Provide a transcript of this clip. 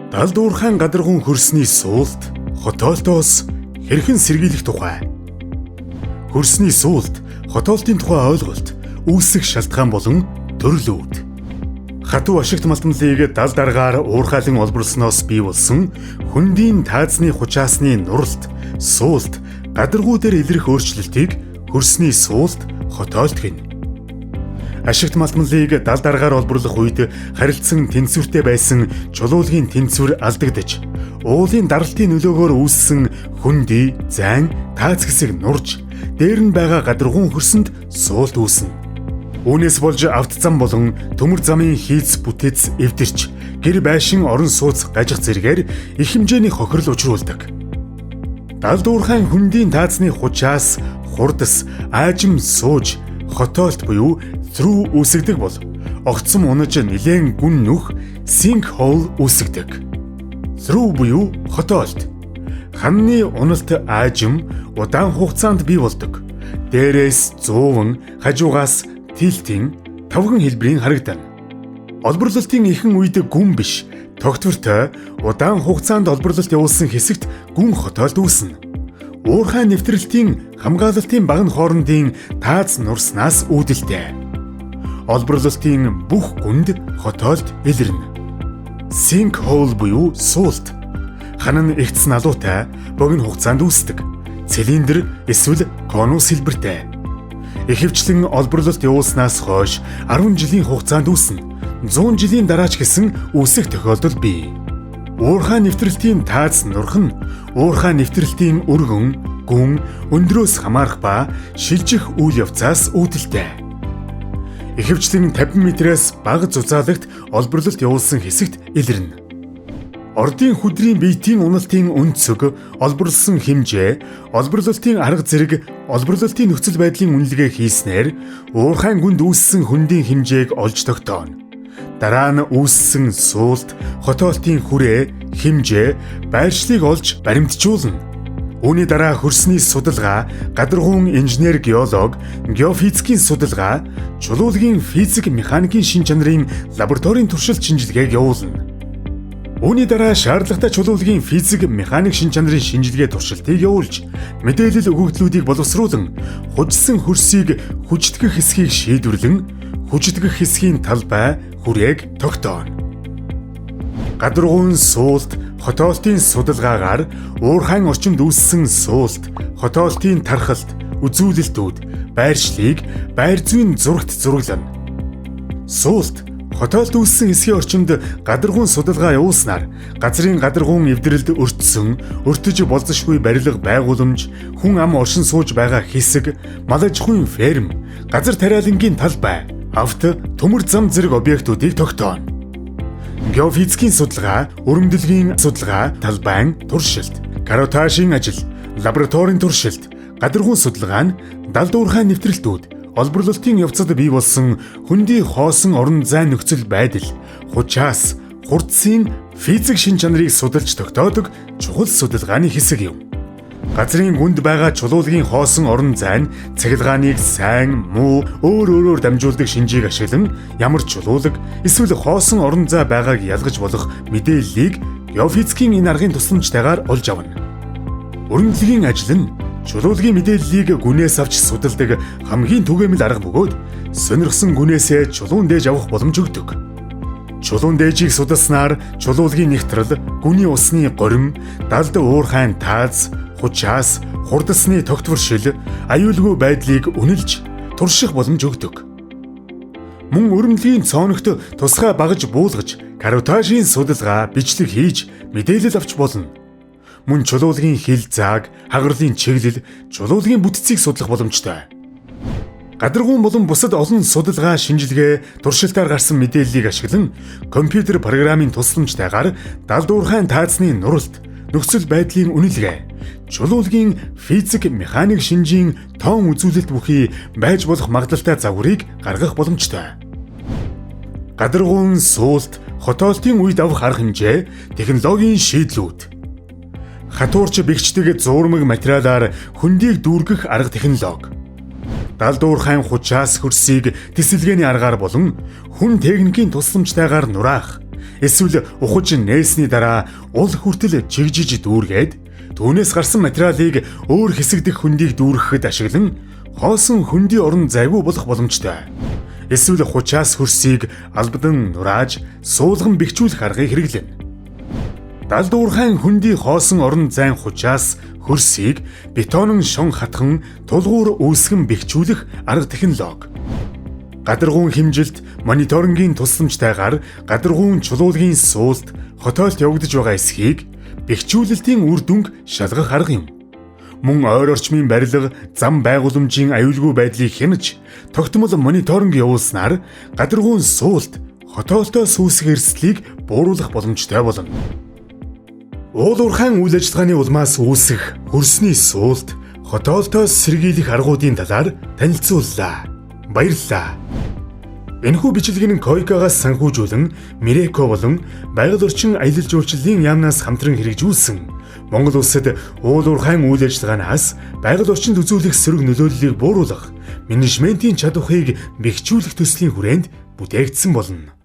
Далдуурхайн гадаргуун хөрсний суулт хотоолтоос хэрхэн сэргийлэх тухай. Хөрсний суулт хотоолтын тухай ойлголт, үүсэх шалтгаан болон төрлүүд. Хатуу ашигт малтмлыг дал даргаар уурхайлан олборлсноос бий болсон хөндийн таазны хучаасны нуралт, суулт, гадаргуу дээр илрэх өөрчлөлтийг хөрсний суулт, хотоолт гэнэ. Ашигт малтмлыг дал даргаар олборлох үед харилцсан тэнцвэртэй байсан чулуулгийн тэнцвэр алдагдаж, уулын даралтын нөлөөгөөр үүссэн хөндөй, зайн, тааз хэсэг нурж, дээр нь байгаа гадаргуун хөрсөнд суулт үүснэ. Үүнээс болж авт зам болон төмөр замын хийц бүтэц эвдэрч, гэр байшин орон сууц гажих зэргээр их хэмжээний хохирол учруулдаг. Далдуурхайн хөндийн таазны хучаас, хурдас, аажим сууж, хотоолт буюу through үүсгдэг бол огцом унаж нэлээн гүн нүх sinkhole үүсгдэг. Through буюу хотоолт. Ханны уналт аажим удаан хугацаанд бий болдог. Дээрээс зууван, хажуугаас тилтийн тавган хэлбэрийн харагдана. Олборлолтын ихэнх үед гүн биш, тогтвортой удаан хугацаанд олборлолт явуулсан хэсэгт гүн хотоолт үүснэ. Уурхай нэвтрэлтийн хамгаалалтын багны хоорондын тааз нурснаас үүдэлтэй. Олборлолтын бүх гүнд хотоолт илэрнэ. Sinkhole буюу суулт. Ханан эгц налуутай богино хугацаанд үүсдэг. Цилиндр эсвэл конус хэлбэртэй. Ихэвчлэн олборлолт явуулснаас хойш 10 жилийн хугацаанд үүснэ. 100 жилийн дараач гэсэн үүсэх тохиолдол бий. Уурхай нэвтрэлтийн тааз нурх нь уурхай нэвтрэлтийн өргөн, гүн, өндрөөс хамаарах ба шилжих үйл явцаас үүдэлтэй. Ихэвчлэн 50 метрээс бага зузаалагт олборлолт явуулсан хэсэгт илэрнэ. Ордын хүдрийн биетийн уналтын өнцөг, олборлсон хэмжээ, олборлолтын арга зэрэг, олборлолтын нөхцөл байдлын үнэлгээ хийснээр уурхайн гүнд үүссэн хөндийн хэмжээг олж тогтооно. Дараа нь үүссэн суулт, хотоолтын хүрээ, хэмжээ, байршлыг олж баримтжуулна. Үүний дараа хөрсний судалгаа, гадаргуун инженер геолог, геофизикийн судалгаа, чулуулгийн физик механикийн шин чанарын лабораторийн туршилт шинжилгээг явуулна. Үүний дараа шаардлагатай чулуулгийн физик механик шин чанарын шинжилгээ туршилтыг явуулж, мэдээлэл өгөгдлүүдийг боловсруулан, хужсан хөрсийг хүчтгэх хэсгийг шийдвэрлэн, хүчтгэх хэсгийн талбай, хүрээг тогтооно. Гадаргуун суулт, хотоолтын судалгаагаар уурхайн орчинд үүссэн суулт, хотоолтын тархалт, үзүүлэлтүүд, байршлыг байр зүйн зурагт зураглана. Суулт, хотоолт үүссэн хэсгийн орчинд гадаргуун судалгаа явуулснаар газрын гадаргуун эвдрэлд өртсөн, өртөж болзошгүй барилга байгууламж, хүн ам оршин сууж байгаа хэсэг, мал аж ахуйн ферм, газар тариалангийн талбай, авто, төмөр зам зэрэг объектуудыг тогтооно. Геофизикийн судалгаа, өрөмдөлгийн судалгаа, талбайн туршилт, каротажийн ажил, лабораторийн туршилт, гадаргуун судалгаа нь далдуурхай нэвтрэлтүүд, олборлолтын явцад бий болсон хөндий хоосон орон зай нөхцөл байдал, хучаас, хурдсын физик шин чанарыг судалж тогтоодог чухал судалгааны хэсэг юм. Газрын гүнд байгаа чулуулгийн хоосон орон зай нь цахилгааныг сайн, муу, өөрөөр дамжуулдаг шинжийг ашиглан ямар чулуулаг эсвэл хоосон орон зай байгааг ялгаж болох мэдээллийг геофизикийн энэ аргын тусламжтайгаар олж авна. Өрөмдлөгийн ажил нь чулуулгийн мэдээллийг гүнээс авч судалдаг хамгийн түгээмэл арга бөгөөд сонирхсон гүнээсээ чулуун дээж авах боломж өгдөг. Чулуун дээжийг судалснаар чулуулгийн нэгтрэл, гүний усны горим, далд уурхайн тааз, хучаас, хурдасны тогтворшил, аюулгүй байдлыг үнэлж, турших боломж өгдөг. Мөн өрөмдлөгийн цооногт тусгай багаж буулгаж, каротажийн судалгаа, бичлэг хийж мэдээлэл авч болно. Мөн чулуулгийн хил зааг, хагарлын чиглэл, чулуулгийн бүтцийг судлах боломжтой. Гадаргуун болон бусад олон судалгаа, шинжилгээ, туршилтаар гарсан мэдээллийг ашиглан компьютер программын тусламжтайгаар далдуурхайн таазны нуралт, нөхцөл байдлын үнэлгээ, чулуулгийн физик механик шинжийн тоон үзүүлэлт бүхий байж болох магадлалтай загварыг гаргах боломжтой. Гадаргуун суулт, хотоолтын үед авах арга хэмжээ, технологийн шийдлүүд. Хатуурч бэгчдэг зуурмаг материалаар хөндийг дүүргэх арга технологи. Далдуурхайн хучаас хөрсийг тесэлгээний аргаар болон хүн техникийн тусламжтайгаар нураах, Эсвэл ухаж нээсний дараа ул хүртэл жигжиж дүүргээд түүнээс гарсан материалыг өөр хэсэг дэх хөндийг дүүрэхэд ашиглан хоосон хөндийн орон зайгүй болох боломжтой. Эсвэл хучаас хөрсийг албадан нурааж суулган бэхжүүлэх аргыг хэрэглэнэ. Далдуурхайн хөндий хоосон орон зайн хучаас хөрсийг бетонон шон хатхан тулгуур үүсгэн бэхжүүлэх арга технологи. Гадаргуун хэмжилт мониторингийн тусламжтайгаар гадаргуун чулуулгийн суулт хотоолт явагдаж байгаа эсхийг бэхжүүлэлтийн үр дүнг шалгах арга юм. Мөн ойр орчмын барилга, зам байгууламжийн аюулгүй байдлыг хянаж, тогтмол мониторинг явуулснаар гадаргуун суулт хотоолтоос үүсэх эрсдлийг бууруулах боломжтой болно. Уулуурхайн үйл ажиллагааны улмаас үүсэх хөрсний суулт хотоолтоос сэргийлэх аргуудын талаар танилцууллаа. Баярлалаа. Энэхүү бичлэгийг Койкагаас санхүүжүүлэн Миреко болон байгаль орчин аялал жуулчлалын яамнаас хамтран хэрэгжүүлсэн Монгол улсад уулуурхайн үйл ажиллагаанаас байгаль орчинд үзүүлэх сөрөг нөлөөллийг бууруулах менежментийн чадварыг бэхжүүлэх төслийн хүрээнд бүтээгдсэн болно.